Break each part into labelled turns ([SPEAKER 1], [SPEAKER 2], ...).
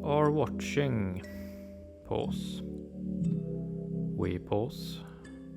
[SPEAKER 1] are watching. Pause. We pause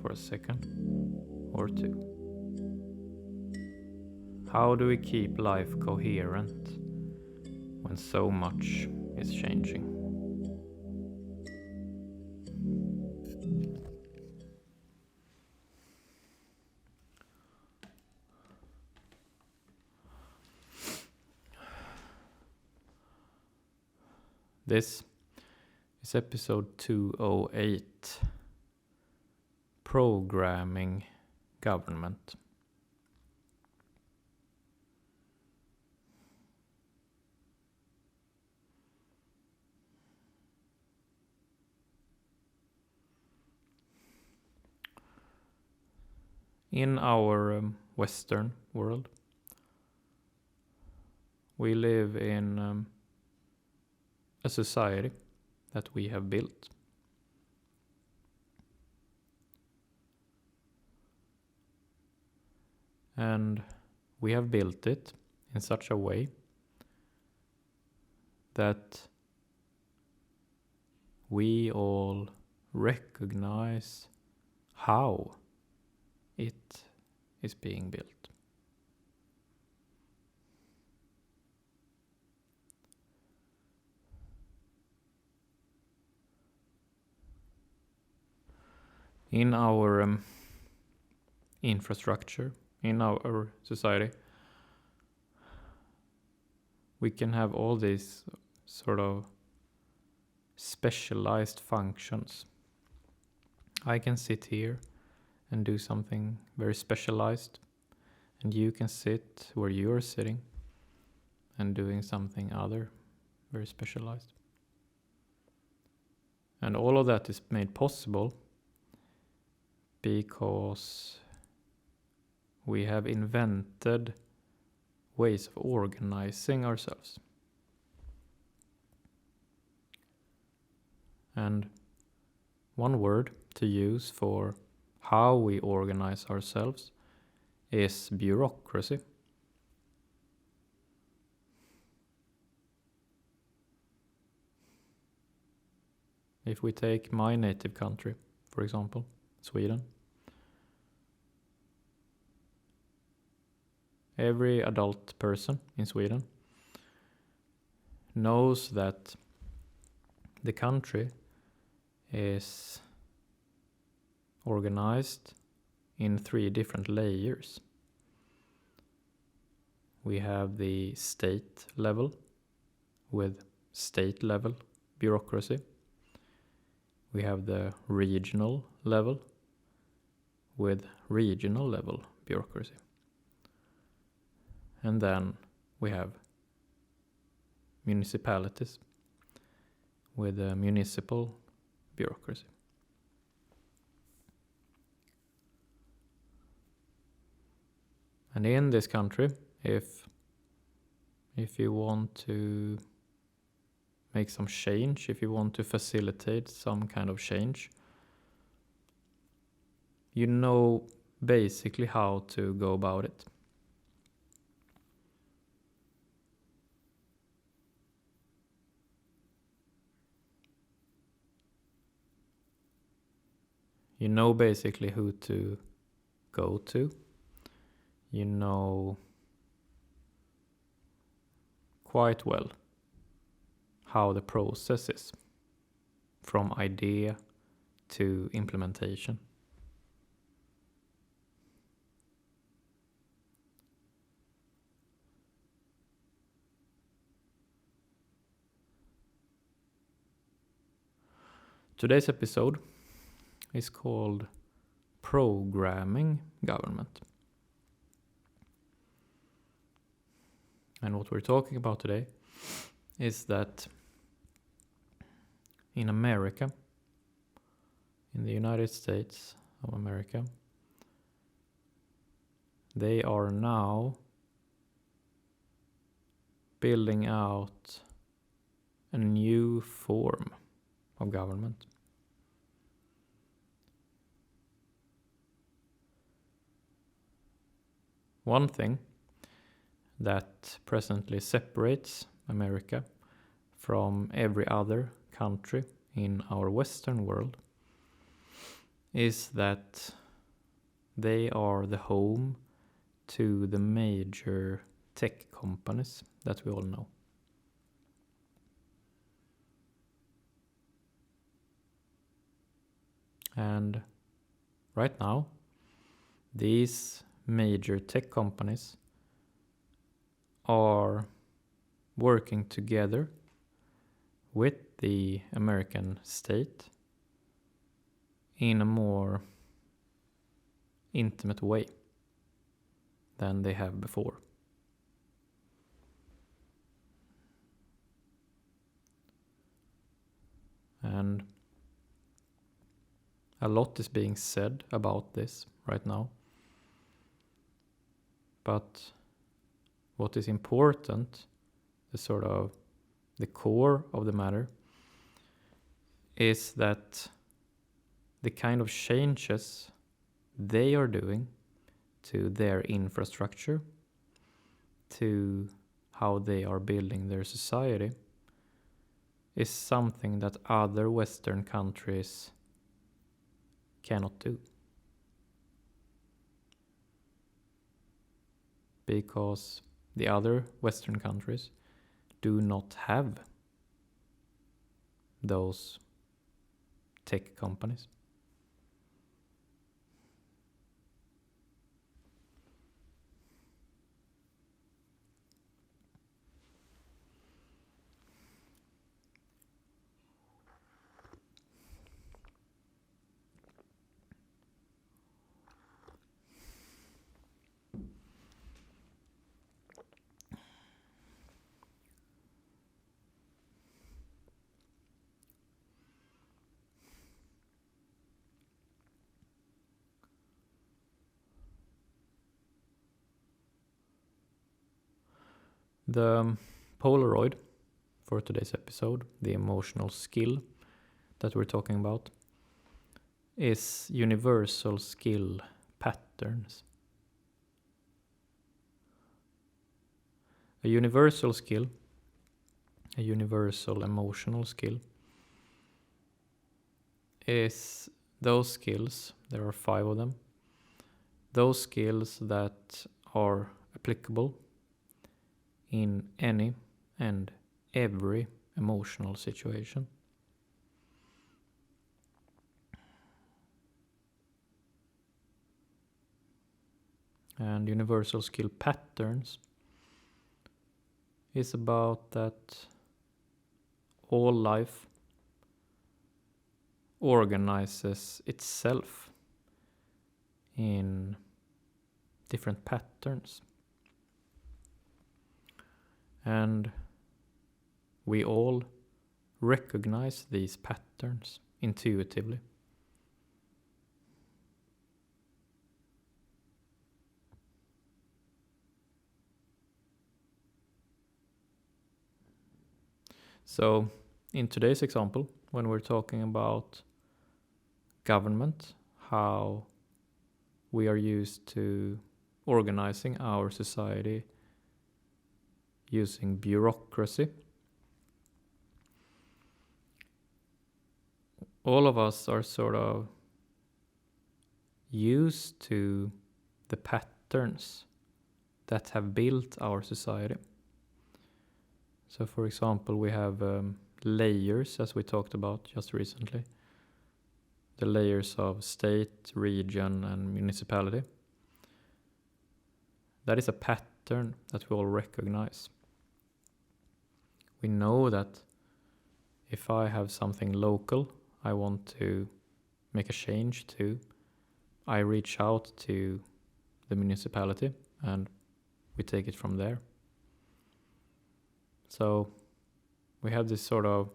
[SPEAKER 1] for a second or two. How do we keep life coherent when so much is changing? This is episode 208, Programming Government. In our Western world, we live in a society that we have built. And we have built it in such a way that we all recognize how it is being built. In our infrastructure, in our society, we can have all these sort of specialized functions. I can sit here and do something very specialized, and you can sit where you're sitting and doing something other very specialized. And all of that is made possible because we have invented ways of organizing ourselves. And one word to use for how we organize ourselves is bureaucracy. If we take my native country, for example, Sweden, every adult person in Sweden knows that the country is organized in 3 different layers. We have the state level with state level bureaucracy. We have the regional level with regional level bureaucracy. And then we have municipalities with a municipal bureaucracy. And in this country, if you want to make some change, if you want to facilitate some kind of change, you know basically how to go about it. You know basically who to go to. You know quite well how the process is from idea to implementation. Today's episode is called Programming Government. And what we're talking about today is that in America, in the United States of America, they are now building out a new form of government. One thing that presently separates America from every other country in our Western world is that they are the home to the major tech companies that we all know. And right now, these major tech companies are working together with the American state in a more intimate way than they have before. And a lot is being said about this right now. But what is important, the core of the matter, is that the kind of changes they are doing to their infrastructure, to how they are building their society, is something that other Western countries cannot do. Because the other Western countries do not have those tech companies. The Polaroid for today's episode, the emotional skill that we're talking about, is universal skill patterns. A universal skill, a universal emotional skill, is those skills, there are 5 of them, those skills that are applicable in any and every emotional situation. And universal skill patterns is about that all life organizes itself in different patterns. And we all recognize these patterns intuitively. So, in today's example, when we're talking about government, how we are used to organizing our society using bureaucracy, all of us are sort of used to the patterns that have built our society. So, for example, we have layers, as we talked about just recently. The layers of state, region, and municipality. That is a pattern that we all recognize. We know that if I have something local I want to make a change to, I reach out to the municipality and we take it from there. So we have this sort of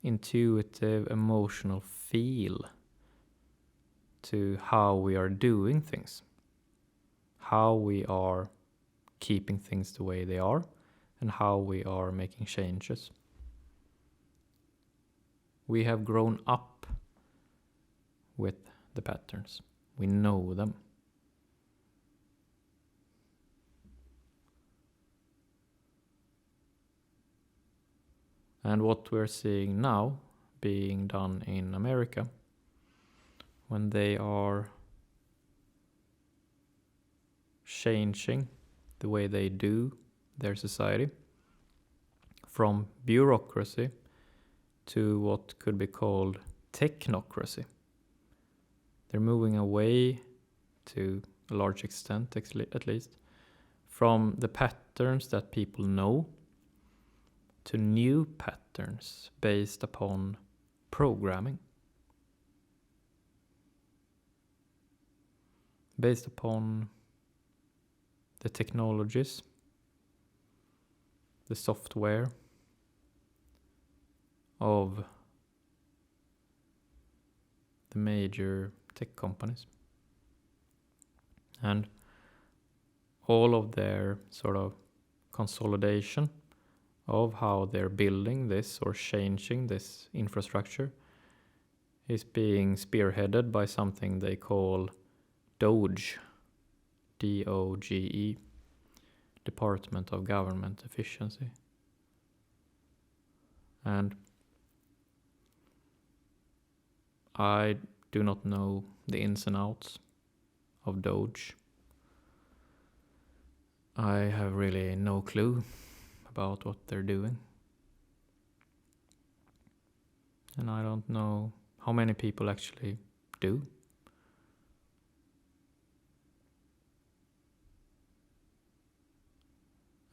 [SPEAKER 1] intuitive, emotional feel to how we are doing things, how we are keeping things the way they are, and how we are making changes. We have grown up with the patterns. We know them. And what we're seeing now being done in America, when they are changing the way they do their society from bureaucracy to what could be called technocracy. They're moving away, to a large extent at least, from the patterns that people know to new patterns based upon programming. Based upon the technologies, the software of the major tech companies. And all of their sort of consolidation of how they're building this or changing this infrastructure is being spearheaded by something they call DOGE, D-O-G-E, Department of Government Efficiency. And I do not know the ins and outs of DOGE. I have really no clue about what they're doing. And I don't know how many people actually do.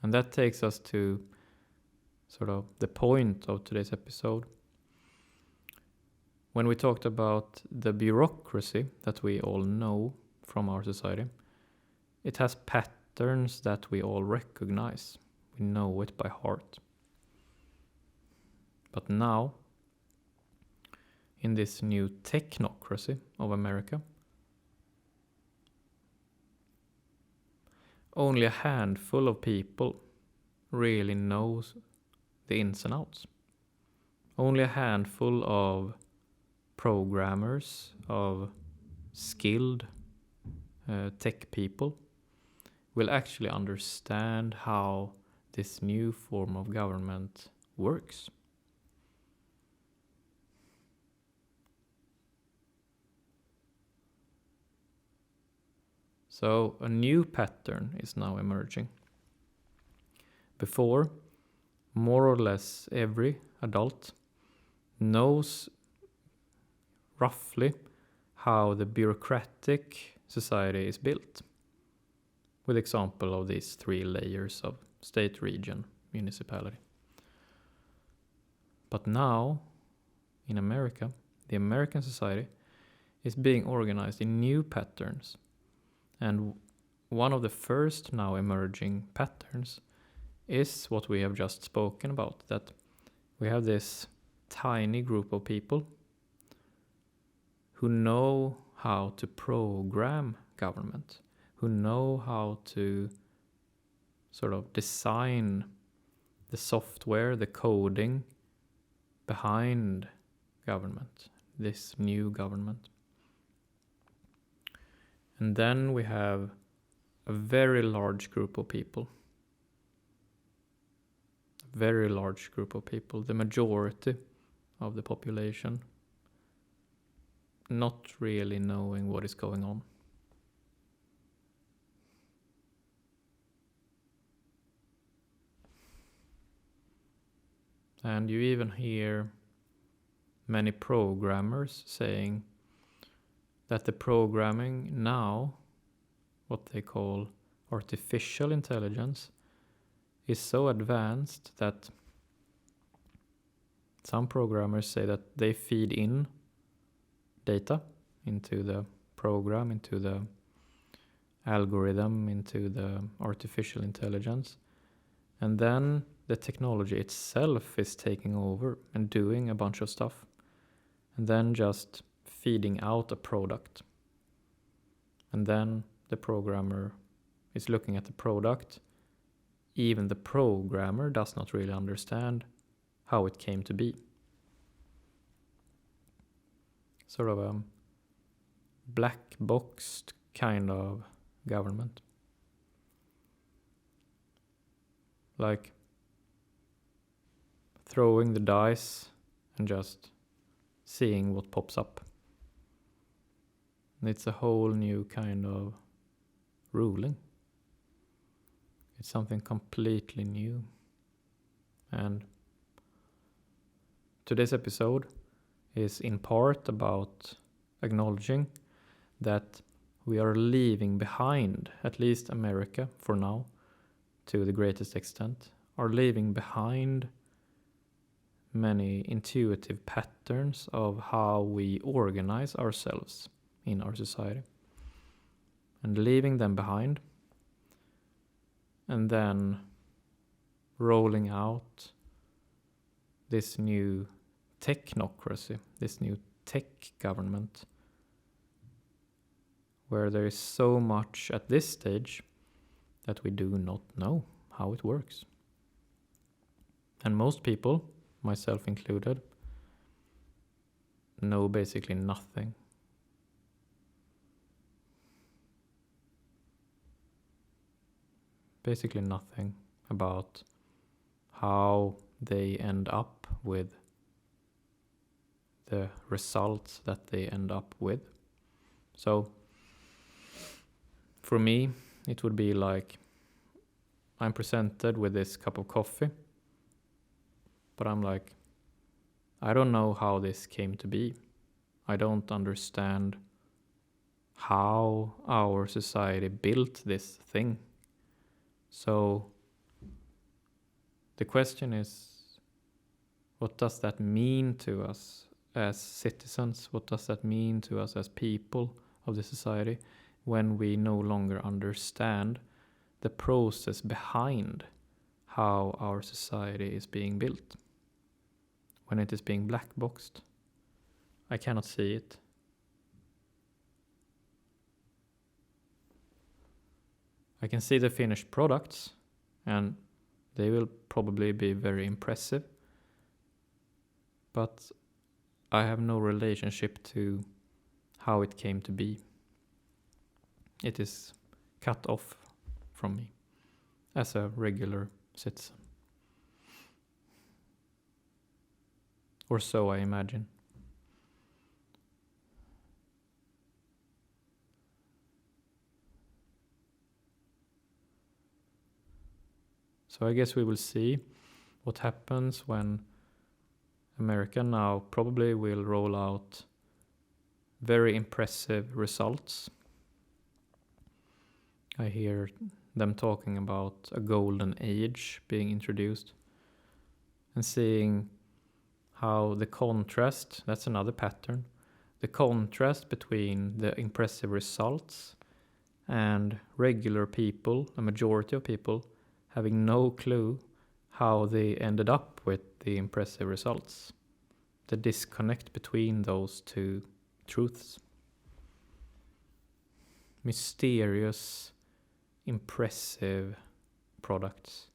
[SPEAKER 1] And that takes us to sort of the point of today's episode. When we talked about the bureaucracy that we all know from our society, it has patterns that we all recognize. We know it by heart. But now, in this new technocracy of America, only a handful of people really knows the ins and outs. Only a handful of programmers, of skilled tech people will actually understand how this new form of government works. So a new pattern is now emerging. Before, more or less every adult knows roughly how the bureaucratic society is built, with example of these 3 layers of state, region, municipality. But now, in America, the American society is being organized in new patterns. And one of the first now emerging patterns is what we have just spoken about, that we have this tiny group of people who know how to program government, who know how to sort of design the software, the coding behind government, this new government. And then we have a very large group of people. Very large group of people, the majority of the population, not really knowing what is going on. And you even hear many programmers saying that the programming now, what they call artificial intelligence, is so advanced that some programmers say that they feed in data into the program, into the algorithm, into the artificial intelligence. And then the technology itself is taking over and doing a bunch of stuff. And then just feeding out a product. And then the programmer is looking at the product. Even the programmer does not really understand how it came to be. Sort of a black boxed kind of government. Like throwing the dice and just seeing what pops up. And it's a whole new kind of ruling. It's something completely new. And today's episode is in part about acknowledging that we are leaving behind, at least America for now, to the greatest extent, are leaving behind many intuitive patterns of how we organize ourselves in our society. And leaving them behind, and then rolling out this new technocracy, this new tech government, where there is so much at this stage that we do not know how it works. And most people, myself included, know basically nothing. Basically nothing about how they end up with the results that they end up with. So for me, it would be like I'm presented with this cup of coffee, but I'm like, I don't know how this came to be. I don't understand how our society built this thing. So the question is, what does that mean to us as citizens? What does that mean to us as people of the society when we no longer understand the process behind how our society is being built? When it is being black boxed, I cannot see it. I can see the finished products, and they will probably be very impressive, but I have no relationship to how it came to be. It is cut off from me as a regular citizen. Or so I imagine. So I guess we will see what happens when America now probably will roll out very impressive results. I hear them talking about a golden age being introduced, and seeing how the contrast, that's another pattern, the contrast between the impressive results and regular people, a majority of people, having no clue how they ended up with the impressive results. The disconnect between those two truths. Mysterious, impressive products,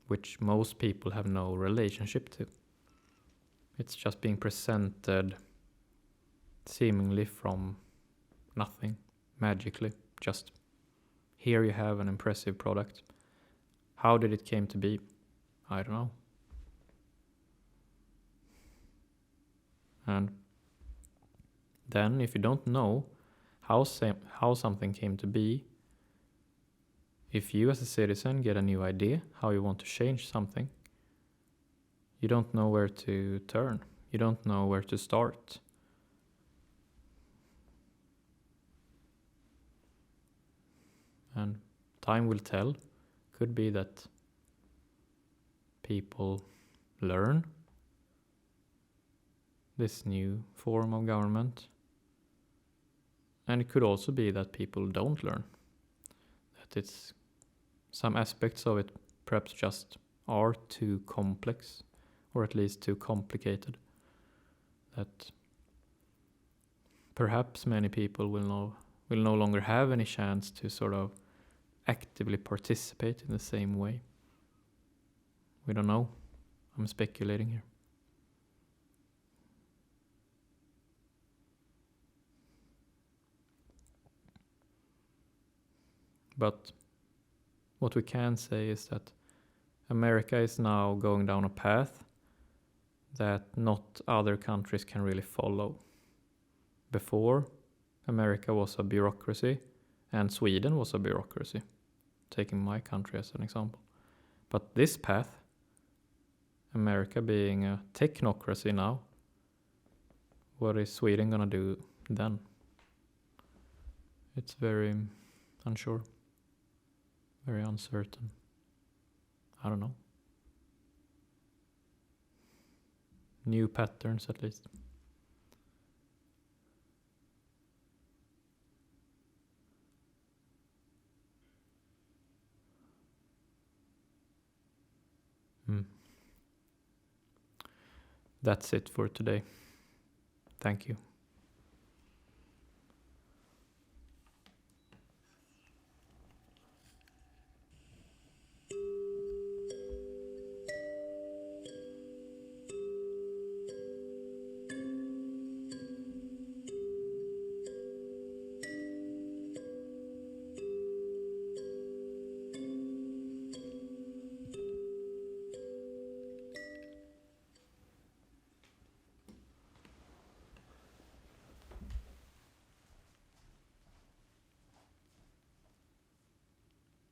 [SPEAKER 1] which most people have no relationship to. It's just being presented seemingly from nothing, magically, just here you have an impressive product. How did it came to be? I don't know. And then if you don't know how something came to be, if you as a citizen get a new idea how you want to change something, you don't know where to turn. You don't know where to start. And time will tell. Could be that people learn this new form of government. And it could also be that people don't learn. That it's some aspects of it perhaps just are too complex, or at least too complicated. That perhaps many people will no longer have any chance to sort of actively participate in the same way. We don't know. I'm speculating here. But what we can say is that America is now going down a path that not other countries can really follow. Before, America was a bureaucracy, and Sweden was a bureaucracy, taking my country as an example. But this path, America being a technocracy now, what is Sweden gonna do then? It's very unsure, very uncertain. I don't know. New patterns, at least. That's it for today. Thank you.